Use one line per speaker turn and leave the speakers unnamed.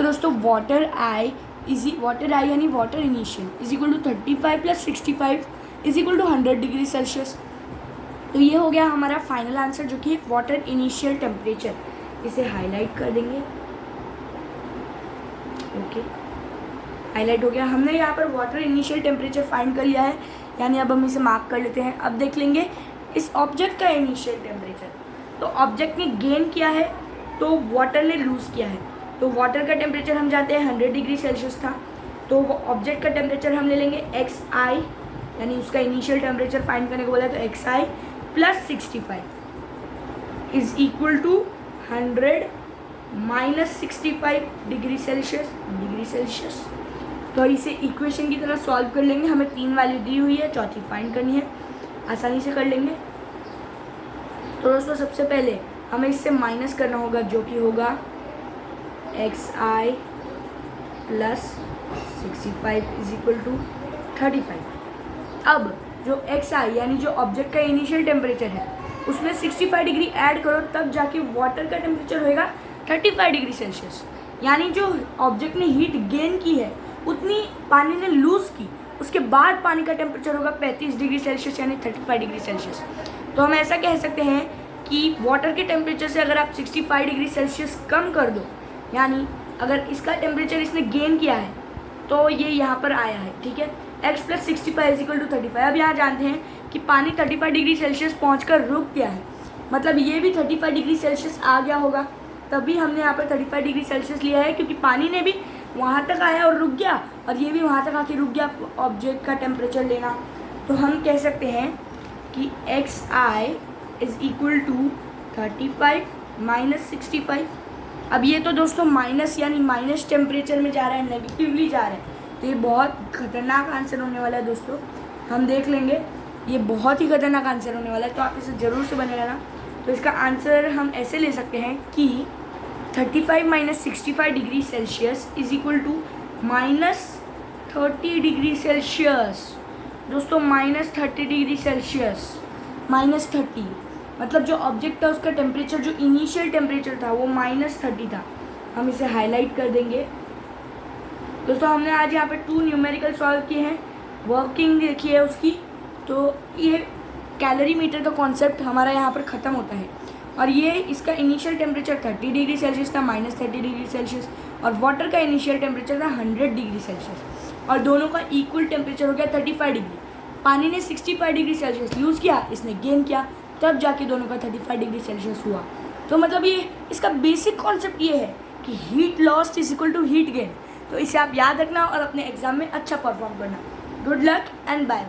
दोस्तों water I यानी water initial is equal to 35 + 65 is equal to 100 degree Celsius. तो ये हो गया हमारा फाइनल आंसर जो कि वाटर इनिशियल टेम्परेचर। इसे हाईलाइट कर देंगे। ओके, हाईलाइट हो गया। हमने यहाँ पर वाटर इनिशियल टेम्परेचर फाइंड कर लिया है, यानी अब हम इसे मार्क कर लेते हैं। अब देख लेंगे इस ऑब्जेक्ट का इनिशियल टेम्परेचर। तो ऑब्जेक्ट ने गेन किया है तो वाटर ने लूज़ किया है। तो वाटर का टेम्परेचर हम जानते हैं 100 डिग्री सेल्सियस था। तो वो ऑब्जेक्ट का टेम्परेचर हम ले लेंगे xi, यानी उसका इनिशियल टेम्परेचर फाइंड करने को बोला है, तो xi + 65 is equal to 100 - 65 degree Celsius. तो इसे इक्वेशन की तरह सॉल्व कर लेंगे। हमें 3 वैल्यू दी हुई है, चौथी फाइंड करनी है, आसानी से कर लेंगे। तो दोस्तों सबसे पहले हमें इससे माइनस करना होगा, जो कि होगा xi + 65 इज इक्वल टू 35। अब जो xi यानी जो ऑब्जेक्ट का इनिशियल टेम्परेचर है उसमें 65 डिग्री ऐड करो, तब जाके वाटर का टेम्परेचर होएगा 35 डिग्री सेल्सियस। यानी जो ऑब्जेक्ट ने हीट गेन की है उतनी पानी ने लूज़ की, उसके बाद पानी का टेम्परेचर होगा 35 डिग्री सेल्सियस यानी 35 डिग्री सेल्सियस। तो हम ऐसा कह सकते हैं कि वाटर के टेम्परेचर से अगर आप 65 डिग्री सेल्सियस कम कर दो, यानी अगर इसका टेम्परेचर इसने गेन किया है तो ये यहाँ पर आया है, ठीक है। x + 65 is equal to 35। अब यहाँ जानते हैं कि पानी 35 डिग्री सेल्सियस पहुँचकर रुक गया है, मतलब ये भी 35 डिग्री सेल्सियस आ गया होगा, तभी हमने यहाँ पर 35 डिग्री सेल्सियस लिया है, क्योंकि पानी ने भी वहाँ तक आया और रुक गया, और ये भी वहाँ तक आके रुक गया ऑब्जेक्ट का टेम्परेचर लेना। तो हम कह सकते हैं कि xi इज इक्वल टू 35 - 65। अब ये तो दोस्तों माइनस यानी माइनस टेम्परेचर में जा रहा है, नेगेटिवली जा रहा है, तो ये बहुत खतरनाक आंसर होने वाला है दोस्तों। हम देख लेंगे, ये बहुत ही खतरनाक आंसर होने वाला है, तो आप इसे ज़रूर से बने रहना। तो इसका आंसर हम ऐसे ले सकते हैं कि 35 - 65 degree Celsius is equal to -30 degree Celsius. दोस्तों -30 डिग्री सेल्सियस, -30 मतलब जो ऑब्जेक्ट था उसका टेम्परेचर, जो इनिशियल टेम्परेचर था वो -30 था। हम इसे हाईलाइट कर देंगे। दोस्तों हमने आज यहाँ पे 2 न्यूमेरिकल सॉल्व किए हैं, वर्किंग देखी है उसकी। तो ये कैलोरी मीटर का कॉन्सेप्ट हमारा यहाँ पर ख़त्म होता है, और ये इसका इनिशियल टेम्परेचर 30 डिग्री सेल्सियस था, -30 डिग्री सेल्सियस, और वाटर का इनिशियल टेम्परेचर था 100 डिग्री सेल्सियस, और दोनों का इक्वल टेम्परेचर हो गया 35 डिग्री। पानी ने 65 डिग्री सेल्सियस यूज़ किया, इसने गेन किया, तब जाके दोनों का 35 डिग्री सेल्सियस हुआ। तो मतलब ये इसका बेसिक कॉन्सेप्ट ये है कि heat lost is equal to heat gain. तो इसे आप याद रखना और अपने एग्जाम में अच्छा परफॉर्म करना। Good luck and bye.